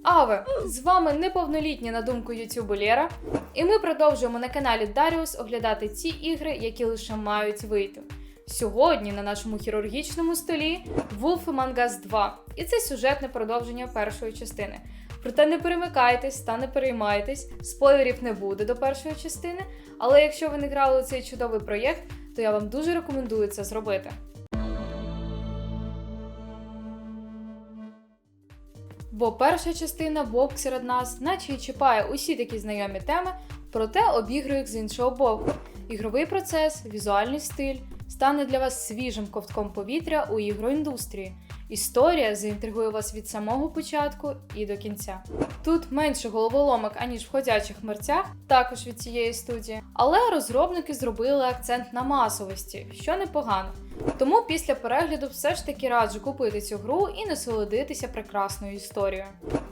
Аве! З вами неповнолітня на думку ютубу Лєра, і ми продовжуємо на каналі Даріус оглядати ті ігри, які лише мають вийти. Сьогодні на нашому хірургічному столі Wolf Among Us 2, і це сюжетне продовження першої частини. Проте не перемикайтесь та не переймайтесь, спойлерів не буде до першої частини, але якщо ви не грали у цей чудовий проєкт, то я вам дуже рекомендую це зробити. Бо перша частина «Вовк серед нас» наче й чіпає усі такі знайомі теми, проте обігрує їх з іншого боку. Ігровий процес, візуальний стиль стане для вас свіжим ковтком повітря у ігроіндустрії. Історія заінтригує вас від самого початку і до кінця. Тут менше головоломок, аніж в «Ходячих мерцях», також від цієї студії, але розробники зробили акцент на масовості, що непогано. Тому після перегляду все ж таки раджу купити цю гру і насолодитися прекрасною історією.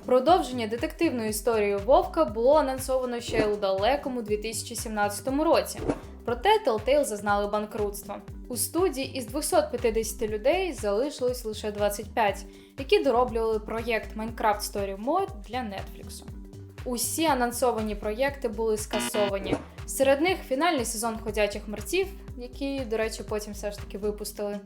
Продовження детективної історії Вовка було анонсовано ще у далекому 2017 році. Проте Telltale зазнали банкрутства. У студії із 250 людей залишилось лише 25, які дороблювали проєкт Minecraft Story Mode для Netflix. Усі анонсовані проєкти були скасовані. Серед них фінальний сезон «Ходячих мерців», який, до речі, потім все ж таки випустили.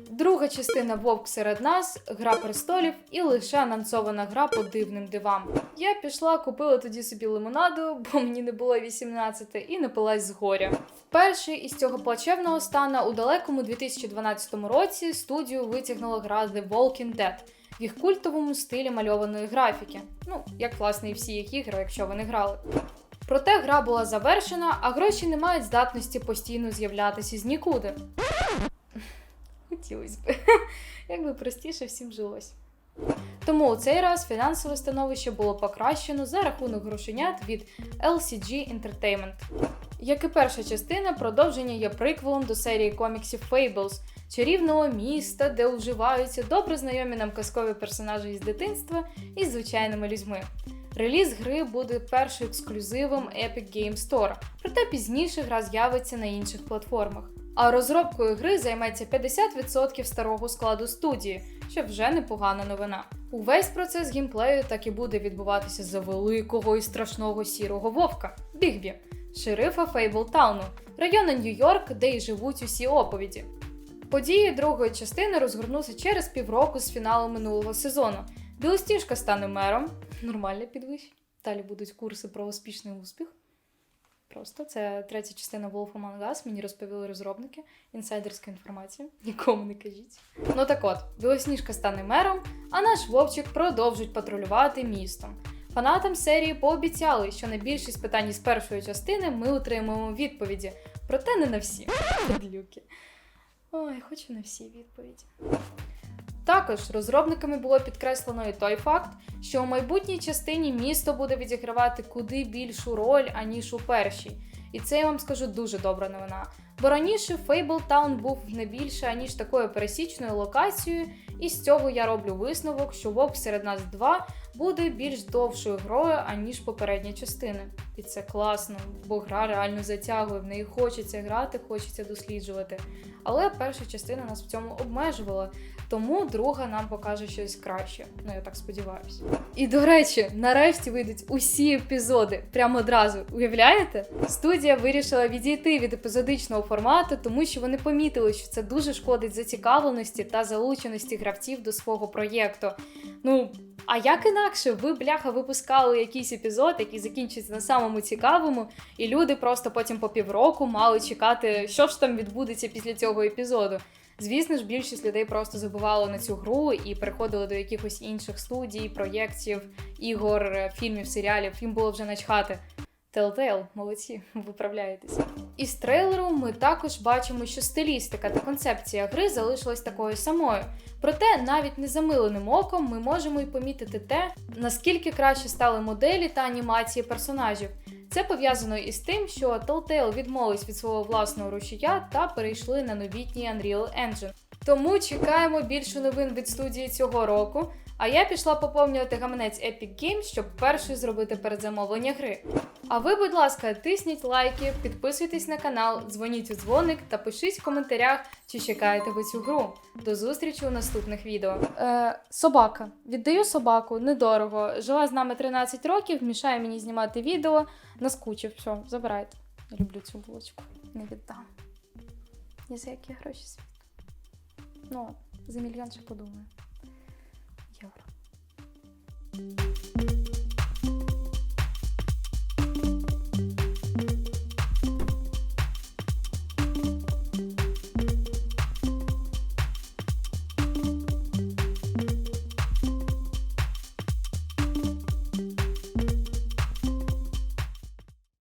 Друга частина «Вовк серед нас», «Гра престолів» і лише анонсована гра по дивним дивам. Я пішла, купила тоді собі лимонаду, бо мені не було 18 і напилась з горя. Вперше із цього плачевного стану у далекому 2012 році студію витягнула гра The Walking Dead в їх культовому стилі мальованої графіки. Ну, як власне і всі їх ігри, якщо ви не грали. Проте гра була завершена, а гроші не мають здатності постійно з'являтися з нікуди. Хотілося б. Якби простіше всім жилось. Тому у цей раз фінансове становище було покращено за рахунок грошенят від LCG Entertainment. Як і перша частина, продовження є приквелом до серії коміксів Fables, чарівного міста, де уживаються добре знайомі нам казкові персонажі із дитинства із звичайними людьми. Реліз гри буде першим ексклюзивом Epic Games Store, проте пізніше гра з'явиться на інших платформах. А розробкою гри займеться 50% старого складу студії, що вже непогана новина. Увесь процес геймплею так і буде відбуватися за великого і страшного сірого вовка – Бігбі, шерифа Фейблтауну, району Нью-Йорк, де й живуть усі оповіді. Події другої частини розгорнуться через півроку з фіналу минулого сезону. Білостіжка стане мером, нормальне підвищення, далі будуть курси про успішний успіх. Просто це третя частина Wolf Among Us, мені розповіли розробники, інсайдерська інформація, нікому не кажіть. Ну так от, Білосніжка стане мером, а наш Вовчик продовжить патрулювати містом. Фанатам серії пообіцяли, що на більшість питань із першої частини ми отримаємо відповіді, проте не на всі. Подлюки. Ой, хочу на всі відповіді. Також розробниками було підкреслено і той факт, що у майбутній частині місто буде відігравати куди більшу роль, аніж у першій. І це, я вам скажу, дуже добра новина. Бо раніше Фейблтаун був не більше, аніж такою пересічною локацією, і з цього я роблю висновок, що «Вовк серед нас 2» буде більш довшою грою, аніж попередні частини. І це класно, бо гра реально затягує, в неї хочеться грати, хочеться досліджувати. Але перша частина нас в цьому обмежувала, тому друга нам покаже щось краще. Ну, я так сподіваюся. І, до речі, нарешті вийдуть усі епізоди, прямо одразу. Уявляєте? Студія вирішила відійти від епізодичного формату, тому що вони помітили, що це дуже шкодить зацікавленості та залученості гравців до свого проєкту. Ну, а як інакше? Ви, бляха, випускали якийсь епізод, який закінчиться на самому цікавому, і люди просто потім по півроку мали чекати, що ж там відбудеться після цього епізоду. Звісно ж, більшість людей просто забували на цю гру і переходили до якихось інших студій, проєктів, ігор, фільмів, серіалів. Їм було вже начхати. Telltale, молодці, виправляєтеся. Із трейлеру ми також бачимо, що стилістика та концепція гри залишилась такою самою. Проте, навіть незамиленим оком ми можемо й помітити те, наскільки краще стали моделі та анімації персонажів. Це пов'язано із тим, що Telltale відмовились від свого власного рушія та перейшли на новітній Unreal Engine. Тому чекаємо більше новин від студії цього року. А я пішла поповнювати гаманець Epic Games, щоб першою зробити передзамовлення гри. А ви, будь ласка, тисніть лайки, підписуйтесь на канал, дзвоніть у дзвоник та пишіть в коментарях, чи чекаєте ви цю гру. До зустрічі у наступних відео. Собака. Віддаю собаку, недорого. Жила з нами 13 років, мішає мені знімати відео. Наскучив, все, забирайте. Я люблю цю булочку. Не віддам. Я за які гроші світ. Ну, за мільйон ще подумаю.